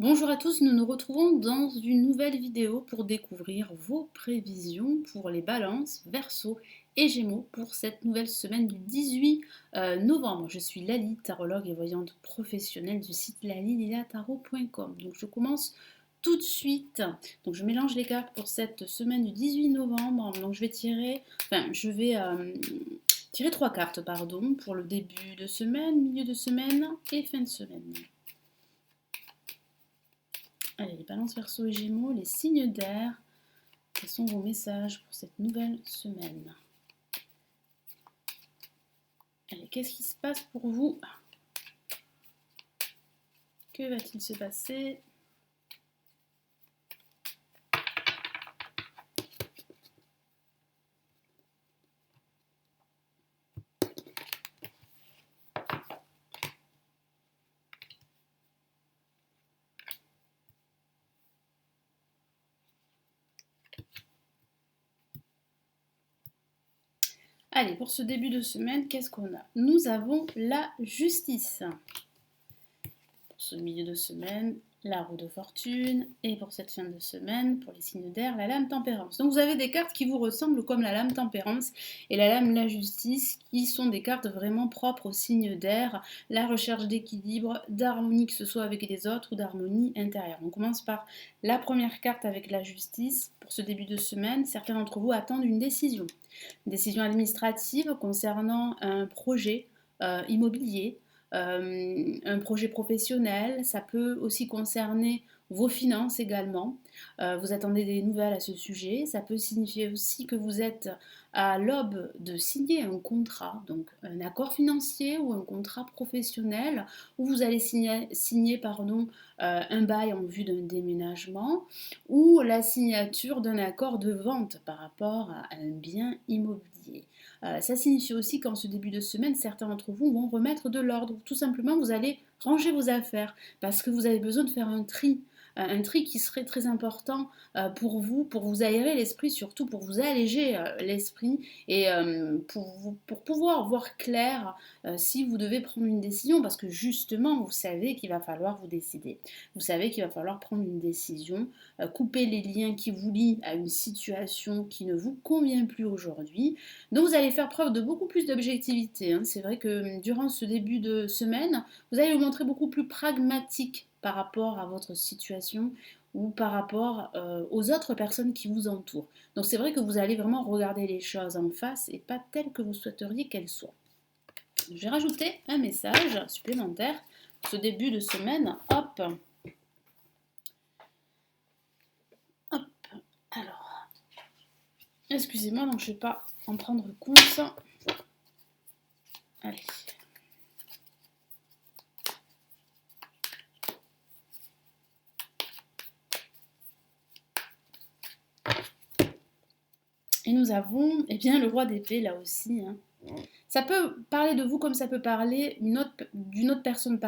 Bonjour à tous, nous nous retrouvons dans une nouvelle vidéo pour découvrir vos prévisions pour les balances, Verseau et Gémeaux pour cette nouvelle semaine du 18 novembre. Je suis Lali, tarologue et voyante professionnelle du site lalililatarot.com. Donc je commence tout de suite. Donc je mélange les cartes pour cette semaine du 18 novembre. Donc je vais tirer trois cartes pour le début de semaine, milieu de semaine et fin de semaine. Allez, les balances Verseau et Gémeaux, les signes d'air, quels sont vos messages pour cette nouvelle semaine? Allez, qu'est-ce qui se passe pour vous? Que va-t-il se passer? Allez, pour ce début de semaine, qu'est-ce qu'on a? Nous avons la justice. Pour ce milieu de semaine, la roue de fortune. Et pour cette fin de semaine, pour les signes d'air, la lame tempérance. Donc vous avez des cartes qui vous ressemblent comme la lame tempérance et la lame la justice, qui sont des cartes vraiment propres aux signes d'air. La recherche d'équilibre, d'harmonie, que ce soit avec les autres ou d'harmonie intérieure. On commence par la première carte avec la justice. Pour ce début de semaine, certains d'entre vous attendent une décision. Une décision administrative concernant un projet immobilier, un projet professionnel. Ça peut aussi concerner vos finances également. Vous attendez des nouvelles à ce sujet. Ça peut signifier aussi que vous êtes à l'aube de signer un contrat, donc un accord financier ou un contrat professionnel, où vous allez signer un bail en vue d'un déménagement ou la signature d'un accord de vente par rapport à un bien immobilier. Ça signifie aussi qu'en ce début de semaine, certains d'entre vous vont remettre de l'ordre. Tout simplement, vous allez ranger vos affaires parce que vous avez besoin de faire un tri qui serait très important pour vous aérer l'esprit, surtout pour vous alléger l'esprit et pour pouvoir voir clair si vous devez prendre une décision, parce que justement, vous savez qu'il va falloir vous décider. Vous savez qu'il va falloir prendre une décision, couper les liens qui vous lient à une situation qui ne vous convient plus aujourd'hui. Donc vous allez faire preuve de beaucoup plus d'objectivité, hein. C'est vrai que durant ce début de semaine, vous allez vous montrer beaucoup plus pragmatique par rapport à votre situation ou par rapport aux autres personnes qui vous entourent. Donc c'est vrai que vous allez vraiment regarder les choses en face et pas telles que vous souhaiteriez qu'elles soient. Je vais rajouter un message supplémentaire pour ce début de semaine. Hop. Hop. Alors, excusez-moi, donc je ne vais pas en prendre compte. Allez. Et nous avons le roi d'épée là aussi, hein. Ça peut parler de vous comme ça peut parler d'une autre personne,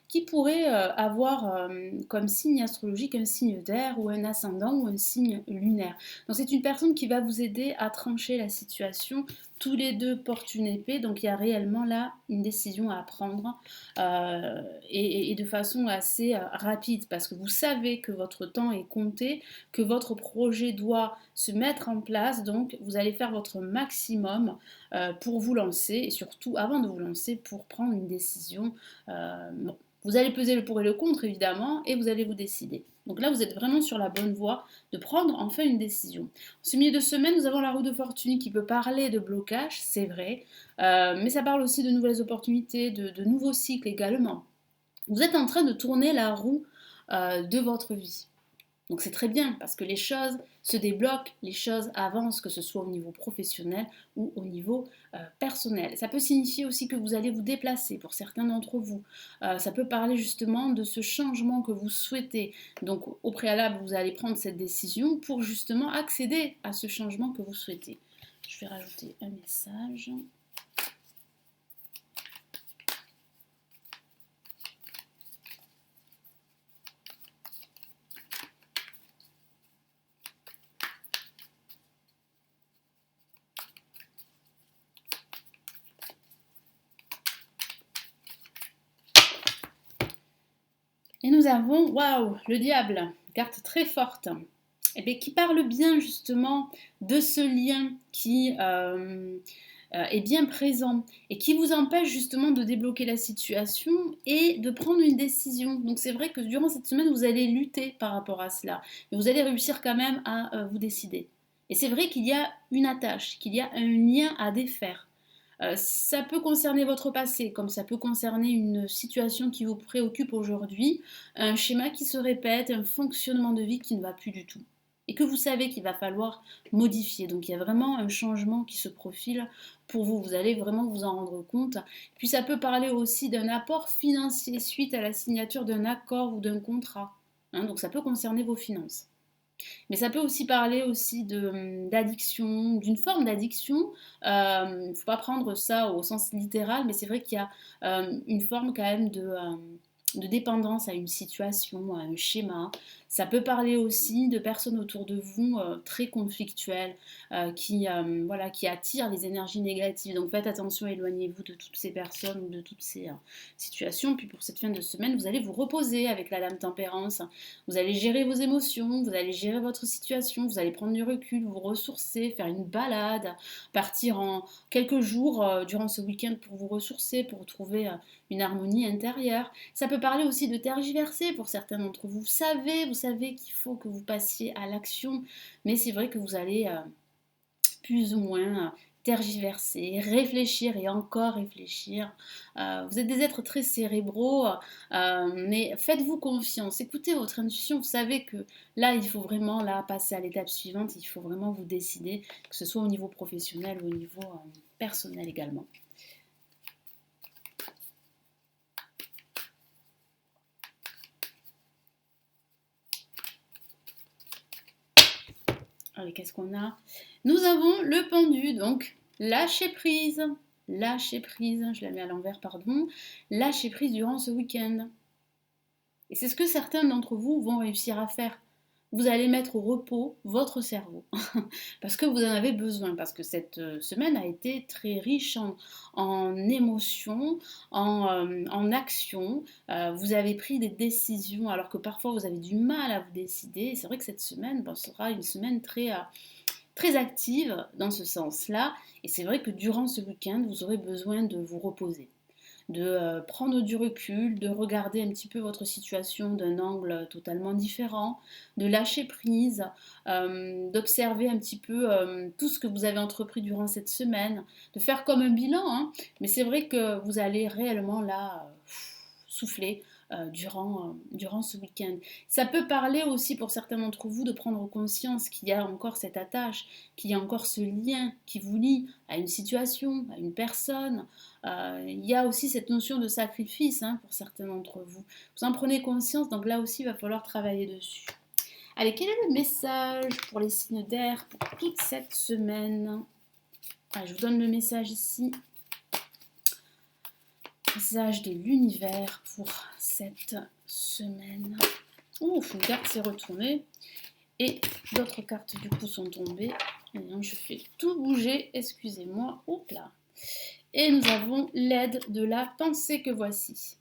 qui pourrait avoir comme signe astrologique un signe d'air ou un ascendant ou un signe lunaire. Donc c'est une personne qui va vous aider à trancher la situation. Tous les deux portent une épée, donc il y a réellement là une décision à prendre et de façon assez rapide, parce que vous savez que votre temps est compté, que votre projet doit se mettre en place, donc vous allez faire votre maximum pour vous lancer et surtout avant de vous lancer pour prendre une décision. Bon, vous allez peser le pour et le contre évidemment et vous allez vous décider. Donc là, vous êtes vraiment sur la bonne voie de prendre enfin une décision. En ce milieu de semaine, nous avons la roue de fortune qui peut parler de blocage, c'est vrai, mais ça parle aussi de nouvelles opportunités, de nouveaux cycles également. Vous êtes en train de tourner la roue de votre vie. Donc c'est très bien parce que les choses se débloquent, les choses avancent, que ce soit au niveau professionnel ou au niveau personnel. Ça peut signifier aussi que vous allez vous déplacer pour certains d'entre vous. Ça peut parler justement de ce changement que vous souhaitez. Donc au préalable, vous allez prendre cette décision pour justement accéder à ce changement que vous souhaitez. Je vais rajouter un message. Et nous avons, waouh, le diable, carte très forte, et bien, qui parle bien justement de ce lien qui est bien présent et qui vous empêche justement de débloquer la situation et de prendre une décision. Donc c'est vrai que durant cette semaine, vous allez lutter par rapport à cela, mais vous allez réussir quand même à vous décider. Et c'est vrai qu'il y a une attache, qu'il y a un lien à défaire. Ça peut concerner votre passé, comme ça peut concerner une situation qui vous préoccupe aujourd'hui, un schéma qui se répète, un fonctionnement de vie qui ne va plus du tout. Et que vous savez qu'il va falloir modifier. Donc il y a vraiment un changement qui se profile pour vous. Vous allez vraiment vous en rendre compte. Puis ça peut parler aussi d'un apport financier suite à la signature d'un accord ou d'un contrat. Donc ça peut concerner vos finances. Mais ça peut aussi parler aussi d'addiction, d'une forme d'addiction. Il ne faut pas prendre ça au sens littéral, mais c'est vrai qu'il y a une forme quand même de dépendance à une situation, à un schéma. Ça peut parler aussi de personnes autour de vous très conflictuelles, voilà, qui attirent les énergies négatives. Donc faites attention, éloignez-vous de toutes ces personnes ou de toutes ces situations. Puis pour cette fin de semaine, vous allez vous reposer avec la Dame Tempérance. Vous allez gérer vos émotions, vous allez gérer votre situation, vous allez prendre du recul, vous ressourcer, faire une balade, partir en quelques jours durant ce week-end pour vous ressourcer, pour trouver une harmonie intérieure. Ça peut parler aussi de tergiverser pour certains d'entre vous. Vous savez qu'il faut que vous passiez à l'action, mais c'est vrai que vous allez plus ou moins tergiverser, réfléchir et encore réfléchir. Vous êtes des êtres très cérébraux, mais faites-vous confiance, écoutez votre intuition, vous savez que là, il faut vraiment passer à l'étape suivante, il faut vraiment vous décider, que ce soit au niveau professionnel ou au niveau personnel également. Allez, qu'est-ce qu'on a? Nous avons le pendu, donc lâcher prise. Lâcher prise, je la mets à l'envers, pardon. Lâcher prise durant ce week-end. Et c'est ce que certains d'entre vous vont réussir à faire. Vous allez mettre au repos votre cerveau parce que vous en avez besoin, parce que cette semaine a été très riche en émotions, en actions. Vous avez pris des décisions alors que parfois vous avez du mal à vous décider. Et c'est vrai que cette semaine sera une semaine très active dans ce sens-là. Et c'est vrai que durant ce week-end, vous aurez besoin de vous reposer, de prendre du recul, de regarder un petit peu votre situation d'un angle totalement différent, de lâcher prise, d'observer un petit peu tout ce que vous avez entrepris durant cette semaine, de faire comme un bilan, hein. Mais c'est vrai que vous allez réellement là souffler durant ce week-end. Ça peut parler aussi pour certains d'entre vous de prendre conscience qu'il y a encore cette attache, qu'il y a encore ce lien qui vous lie à une situation, à une personne. Il y a aussi cette notion de sacrifice pour certains d'entre vous. Vous en prenez conscience, donc là aussi il va falloir travailler dessus. Allez, quel est le message pour les signes d'air pour toute cette semaine? Je vous donne le message ici. Message de l'univers pour cette semaine. Ouf, une carte s'est retournée et d'autres cartes du coup sont tombées. Et donc, je fais tout bouger, excusez-moi. Oups là. Et nous avons l'aide de la pensée que voici.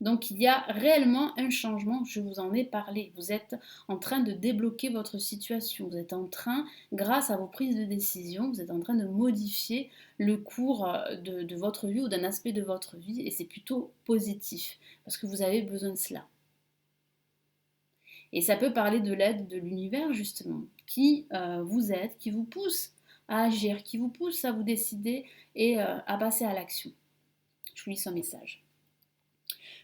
Donc il y a réellement un changement, je vous en ai parlé. Vous êtes en train de débloquer votre situation. Vous êtes en train, grâce à vos prises de décision, vous êtes en train de modifier le cours de votre vie ou d'un aspect de votre vie. Et c'est plutôt positif, parce que vous avez besoin de cela. Et ça peut parler de l'aide de l'univers, justement, qui vous aide, qui vous pousse à agir, qui vous pousse à vous décider et à passer à l'action. Je vous lis son message.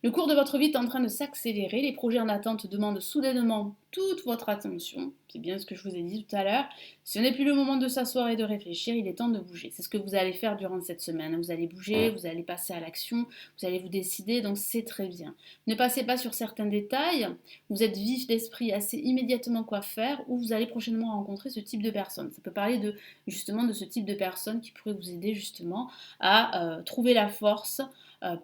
Le cours de votre vie est en train de s'accélérer, les projets en attente demandent soudainement toute votre attention, c'est bien ce que je vous ai dit tout à l'heure. Ce n'est plus le moment de s'asseoir et de réfléchir, il est temps de bouger. C'est ce que vous allez faire durant cette semaine. Vous allez bouger, vous allez passer à l'action, vous allez vous décider, donc c'est très bien. Ne passez pas sur certains détails, vous êtes vif d'esprit, assez immédiatement quoi faire, ou vous allez prochainement rencontrer ce type de personne. Ça peut parler justement de ce type de personne qui pourrait vous aider justement à trouver la force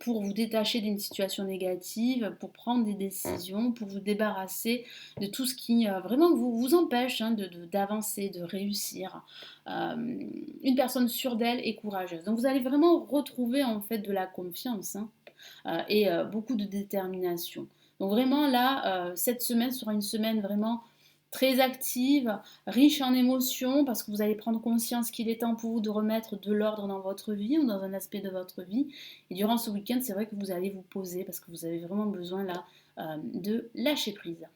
pour vous détacher d'une situation négative, pour prendre des décisions, pour vous débarrasser de tout ce qui vraiment vous empêche d'avancer, de réussir. Une personne sûre d'elle et courageuse. Donc vous allez vraiment retrouver en fait de la confiance. et beaucoup de détermination. Donc vraiment là, cette semaine sera une semaine vraiment très active, riche en émotions, parce que vous allez prendre conscience qu'il est temps pour vous de remettre de l'ordre dans votre vie ou dans un aspect de votre vie. Et durant ce week-end, c'est vrai que vous allez vous poser parce que vous avez vraiment besoin là de lâcher prise.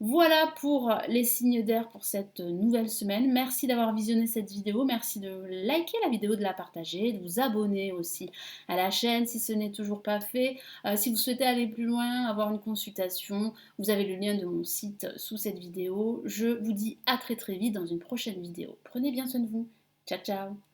Voilà pour les signes d'air pour cette nouvelle semaine. Merci d'avoir visionné cette vidéo. Merci de liker la vidéo, de la partager, de vous abonner aussi à la chaîne si ce n'est toujours pas fait. Si vous souhaitez aller plus loin, avoir une consultation, vous avez le lien de mon site sous cette vidéo. Je vous dis à très très vite dans une prochaine vidéo. Prenez bien soin de vous. Ciao ciao.